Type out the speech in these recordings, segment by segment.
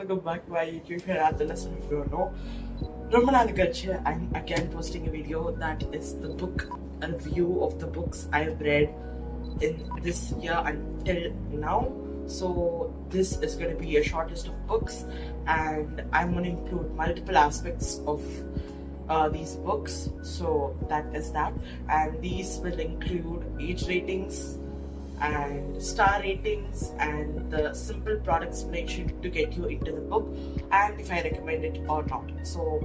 welcome back to my YouTube channel. The lesson if you don't know. Ramananagarche, I'm again posting a video that is the book, a review of the books I've read in this year until now. So this is going to be a short list of books, and I'm going to include multiple aspects of these books. So that is that, and these will include age ratings and star ratings and the simple product explanation to get you into the book and if I recommend it or not. So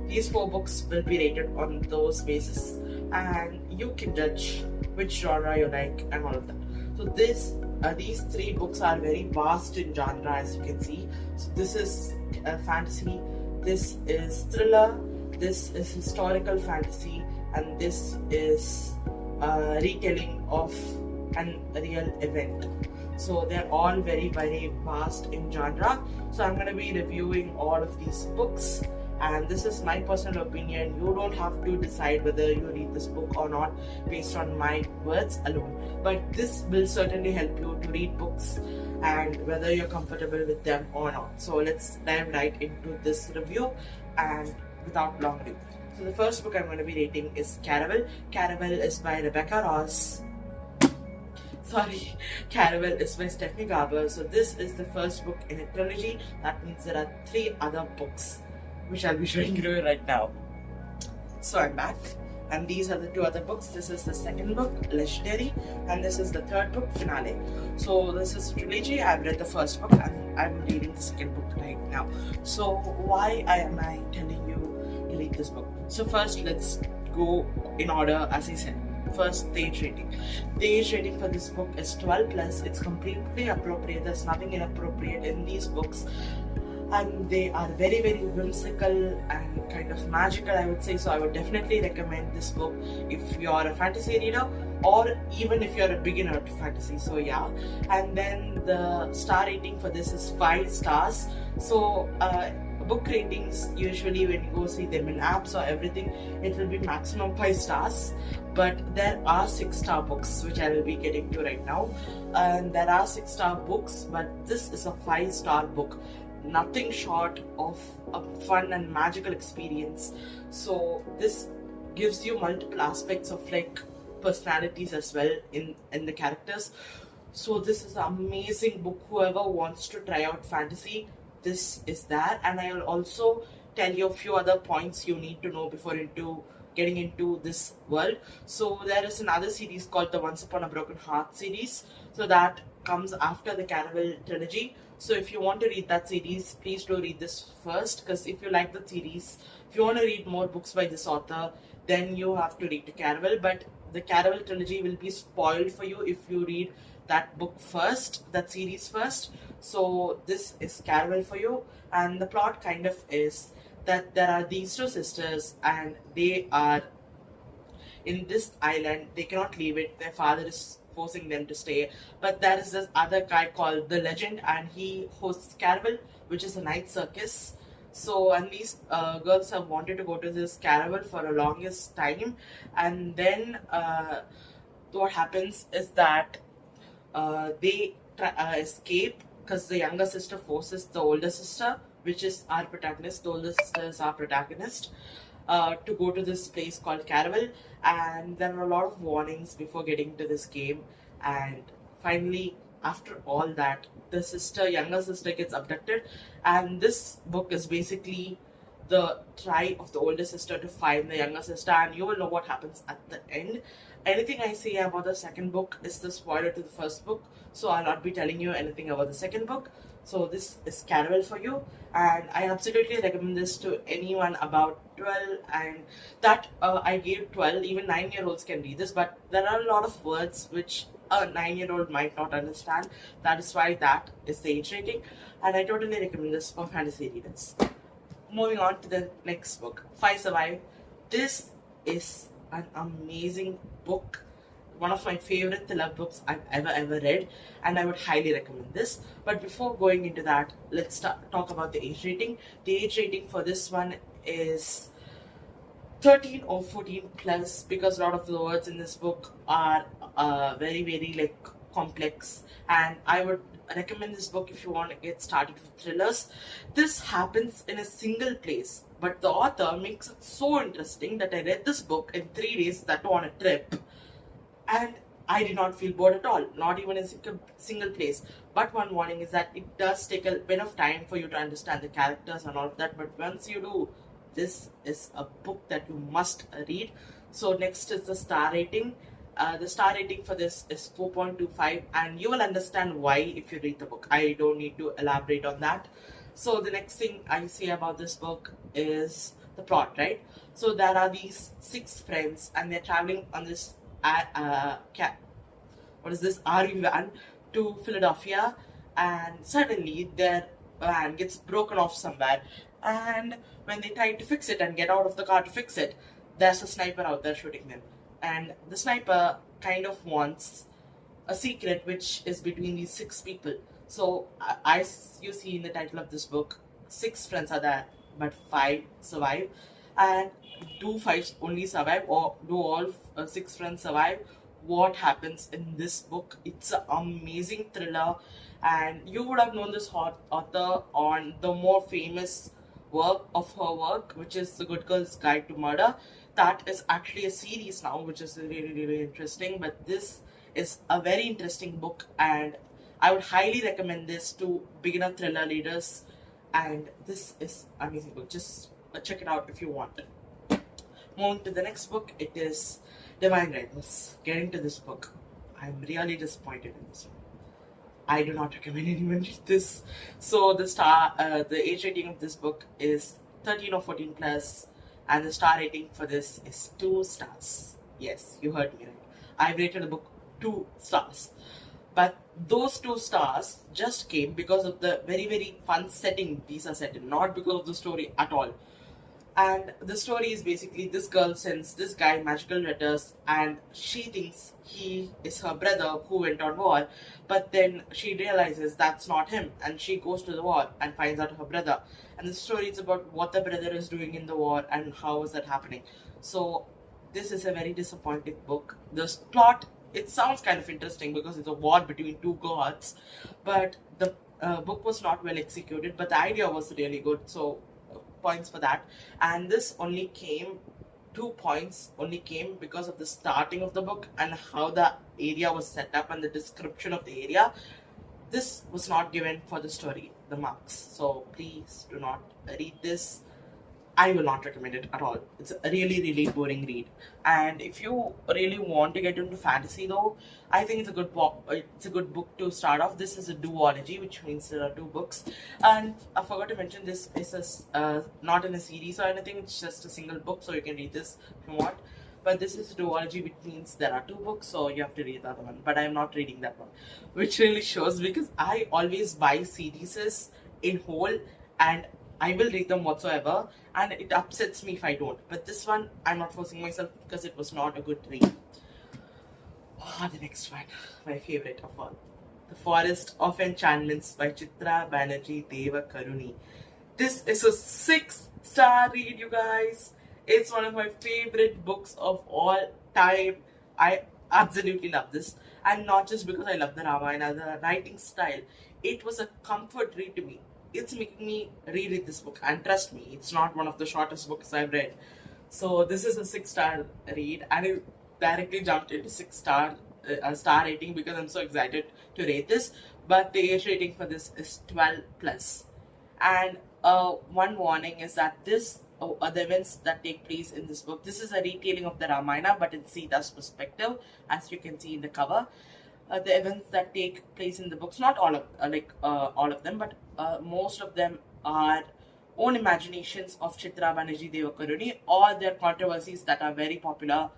these 4 books will be rated on those basis, and you can judge which genre you like and all of that. So these 3 books are very vast in genre, as you can see. So this is fantasy, this is thriller, this is historical fantasy, and this is retelling of an real event. So they're all very vast in genre. So I'm going to be reviewing all of these books, and this is my personal opinion. You don't have to decide whether you read this book or not based on my words alone, but this will certainly help you to read books and whether you're comfortable with them or not. So let's dive right into this review, and without long ado. So the first book I'm going to be rating is Caraval. Caraval is by Rebecca Ross. Caraval is by Stephanie Garber. So this is the first book in a trilogy. That means there are 3 other books which I'll be showing you right now. So I'm back, and these are the 2 other books. This is the second book, Legendary, and this is the third book, Finale. So this is a trilogy. I've read the first book and I'm reading the second book right now. So why am I telling you to read this book? So first, let's go in order as I said. First, the age rating. The age rating for this book is 12 plus. It's completely appropriate. There's nothing inappropriate in these books, and they are very whimsical and kind of magical, I would say. So I would definitely recommend this book if you're a fantasy reader or even if you're a beginner to fantasy. So yeah, and then the star rating for this is 5 stars. So book ratings, usually when you go see them in apps or everything, it will be maximum 5 stars, but there are 6-star books which I will be getting to right now, and there are 6-star books, but this is a 5-star book. Nothing short of a fun and magical experience. So this gives you multiple aspects of like personalities as well in the characters. So this is an amazing book. Whoever wants to try out fantasy, this is that. And I will also tell you a few other points you need to know before getting into this world. So there is another series called the Once Upon a Broken Heart series. So that comes after the Caraval trilogy. So if you want to read that series, please do read this first, because if you like the series, if you want to read more books by this author, then you have to read the Caraval. But the Caraval trilogy will be spoiled for you if you read that book first, that series first. So this is Caraval for you, and the plot kind of is that there are these 2 sisters, and they are in this island. They cannot leave it. Their father is forcing them to stay, but there is this other guy called the Legend, and he hosts Caraval, which is a night circus. So, and these girls have wanted to go to this Caraval for a longest time, and then what happens is that they escape because the younger sister forces the older sister, which is our protagonist. The older sister is our protagonist, to go to this place called Caraval, and there are a lot of warnings before getting to this game. And finally, after all that, the younger sister gets abducted, and this book is basically the try of the older sister to find the younger sister, and you will know what happens at the end. Anything I say about the second book is the spoiler to the first book, so I'll not be telling you anything about the second book. So this is Caraval for you, and I absolutely recommend this to anyone about 12, and that I gave 12. Even 9-year-olds can read this, but there are a lot of words which a 9-year-old might not understand. That is why that is the age rating, and I totally recommend this for fantasy readers. Moving on to the next book, Five Survive. This is an amazing book, one of my favorite thriller books I've ever read, and I would highly recommend this. But before going into that, let's talk about the age rating. The age rating for this one is 13 or 14 plus, because a lot of the words in this book are very like complex, and I would recommend this book if you want to get started with thrillers. This happens in a single place, but the author makes it so interesting that I read this book in 3 days, that too on a trip, and I did not feel bored at all, not even in a single place. But one warning is that it does take a bit of time for you to understand the characters and all of that. But once you do, this is a book that you must read. So next is the star rating. The star rating for this is 4.25, and you will understand why if you read the book. I don't need to elaborate on that. So the next thing I say about this book is the plot, right? So there are these 6 friends, and they're traveling on this RV van to Philadelphia, and suddenly their van gets broken off somewhere, and when they try to fix it and get out of the car to fix it, there's a sniper out there shooting them, and the sniper kind of wants a secret which is between these 6 people. So as you see in the title of this book, 6 friends are there, but 5 survive, and do 5 only survive, or do all 6 friends survive? What happens in this book? It's an amazing thriller, and you would have known this author on the more famous work of her work, which is The Good Girl's Guide to Murder. That is actually a series now, which is really interesting. But this is a very interesting book, and I would highly recommend this to beginner thriller readers. And this is an amazing book. Just check it out if you want. Moving to the next book, it is Divine Rivals. Get into this book. I'm really disappointed in this one. I do not recommend anyone read this. So the age rating of this book is 13 or 14 plus, and the star rating for this is 2 stars. Yes, you heard me right. I've rated the book 2 stars. But those 2 stars just came because of the very fun setting these are set in, not because of the story at all. And the story is basically this girl sends this guy magical letters, and she thinks he is her brother who went on war, but then she realizes that's not him, and she goes to the war and finds out her brother. And the story is about what the brother is doing in the war and how is that happening. So this is a very disappointing book. The plot, it sounds kind of interesting because it's a war between 2 gods, but the book was not well executed, but the idea was really good. So points for that. And this only came 2 points only came because of the starting of the book and how the area was set up and the description of the area. This was not given for the story, the marks. So please do not read this. I will not recommend it at all. It's a really boring read. And if you really want to get into fantasy though, I think it's a good book. It's a good book to start off. This is a duology, which means there are 2 books. And I forgot to mention, this is not in a series or anything. It's just a single book, so you can read this if you want. But this is a duology, which means there are 2 books, so you have to read the other one. But I am not reading that one, which really shows, because I always buy series in whole, and I will read them whatsoever, and it upsets me if I don't. But this one, I'm not forcing myself because it was not a good read. Oh, the next one, my favorite of all. The Forest of Enchantments by Chitra Banerjee Deva Karuni. This is a 6-star read, you guys. It's one of my favorite books of all time. I absolutely love this. And not just because I love the Ramayana, the writing style. It was a comfort read to me. It's making me reread this book, and trust me, it's not one of the shortest books I've read. So this is a 6-star read, and I directly jumped into 6-star star rating because I'm so excited to rate this. But the age rating for this is 12 plus. And one warning is that this the events that take place in this book, this is a retelling of the Ramayana, but in Sita's perspective, as you can see in the cover. The events that take place in the books, not all of all of them, but most of them are own imaginations of Chitra Banerjee Deva Karuni, or their controversies that are very popular,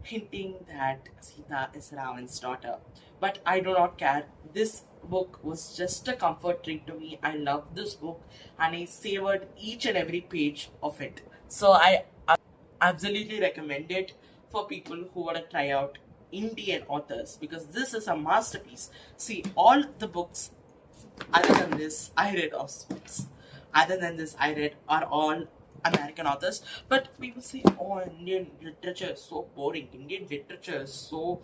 hinting that Sita is Ravan's daughter. But I do not care. This book was just a comfort read to me. I loved this book, and I savored each and every page of it. So I absolutely recommend it for people who want to try out Indian authors, because this is a masterpiece. See, all the books other than this I read are all American authors. But people say, oh, Indian literature is so boring, Indian literature is so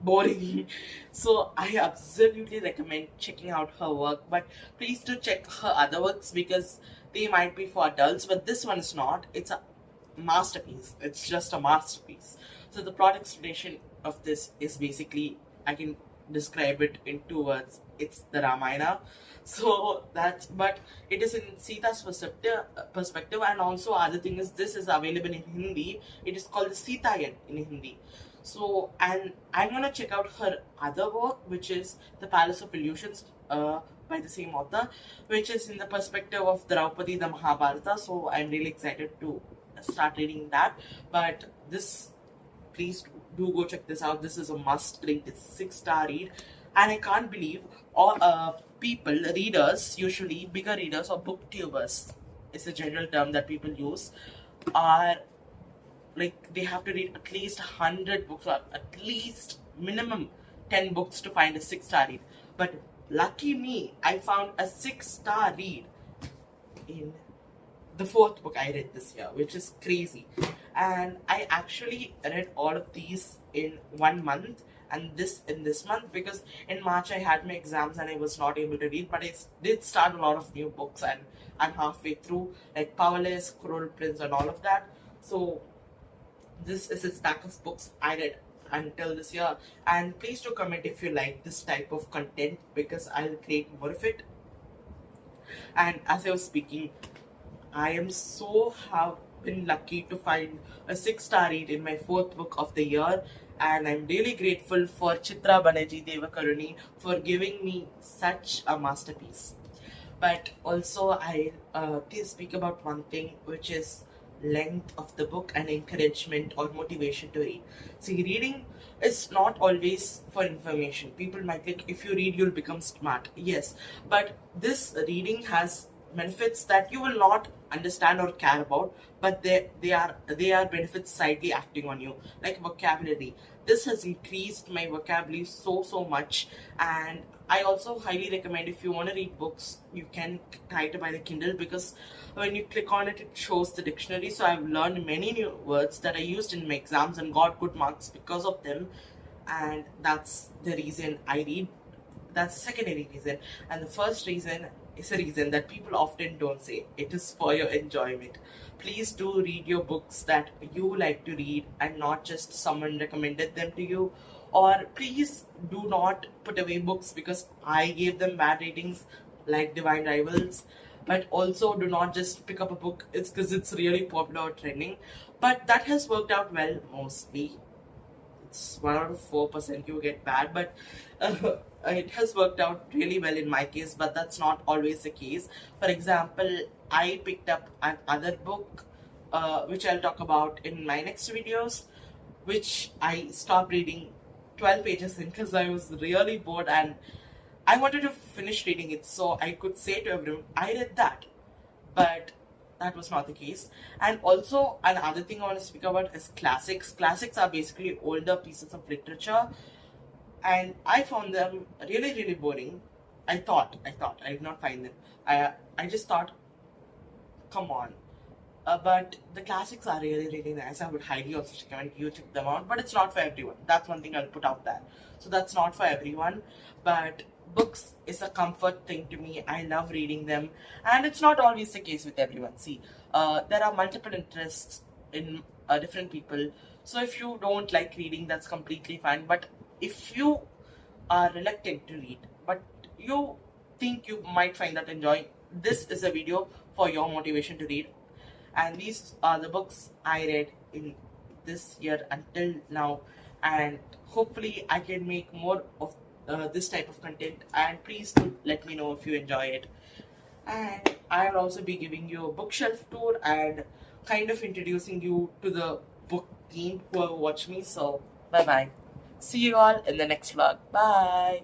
boring. So I absolutely recommend checking out her work. But please do check her other works because they might be for adults, but this one is not. It's a masterpiece. It's just a masterpiece. So the plot explanation of this is basically, I can describe it in 2 words. It's the Ramayana. So that's, but it is in Sita's perspective, and also other thing is this is available in Hindi. It is called the Sitayan in Hindi. So, and I'm gonna check out her other work, which is The Palace of Illusions, by the same author, which is in the perspective of Draupadi, the Mahabharata. So I'm really excited to start reading that. But this, please do go check this out. This is a must read. It's 6-star read, and I can't believe all people, readers, usually bigger readers or booktubers, is a general term that people use, are like they have to read at least 100 books or at least minimum 10 books to find a 6-star read. But lucky me, I found a 6-star read in the 4th book I read this year, which is crazy. And I actually read all of these in 1 month, and this in this month, because in March I had my exams and I was not able to read, but I did start a lot of new books and I'm halfway through, like Powerless, Cruel Prince, and all of that. So this is a stack of books I read until this year. And please do comment if you like this type of content, because I'll create more of it. And as I was speaking, I am so have been lucky to find a 6-star read in my 4th book of the year, and I'm really grateful for Chitra Banerjee Devakaruni for giving me such a masterpiece. But also, I can speak about one thing, which is length of the book and encouragement or motivation to read. See, reading is not always for information. People might think if you read, you'll become smart. Yes, but this reading has benefits that you will not understand or care about, but they are benefits sidely acting on you, like vocabulary. This has increased my vocabulary so much. And I also highly recommend, if you want to read books, you can try to buy the Kindle, because when you click on it, it shows the dictionary. So I've learned many new words that I used in my exams and got good marks because of them. And that's the reason I read. That's the secondary reason. And the first reason is a reason that people often don't say. It is for your enjoyment. Please do read your books that you like to read and not just someone recommended them to you. Or please do not put away books because I gave them bad ratings, like Divine Rivals. But also do not just pick up a book it's because it's really popular or trending. But that has worked out well mostly. It's 1 out of 4% you get bad, but it has worked out really well in my case, but that's not always the case. For example, I picked up another book, which I'll talk about in my next videos, which I stopped reading 12 pages in because I was really bored and I wanted to finish reading it so I could say to everyone, I read that. But that was not the case. And also, another thing I want to speak about is classics. Classics are basically older pieces of literature, and I found them really boring. I thought I did not find them. I just thought, come on. But the classics are really nice. I would highly also recommend you check them out. But it's not for everyone. That's one thing I'll put out there. So that's not for everyone. But books is a comfort thing to me. I love reading them, and it's not always the case with everyone. See, there are multiple interests in different people. So if you don't like reading, that's completely fine. But if you are reluctant to read, but you think you might find that enjoying, this is a video for your motivation to read. And these are the books I read in this year until now, and hopefully I can make more of this type of content. And please do let me know if you enjoy it. And I'll also be giving you a bookshelf tour and kind of introducing you to the book team who have watched me. So bye bye. See you all in the next vlog. Bye.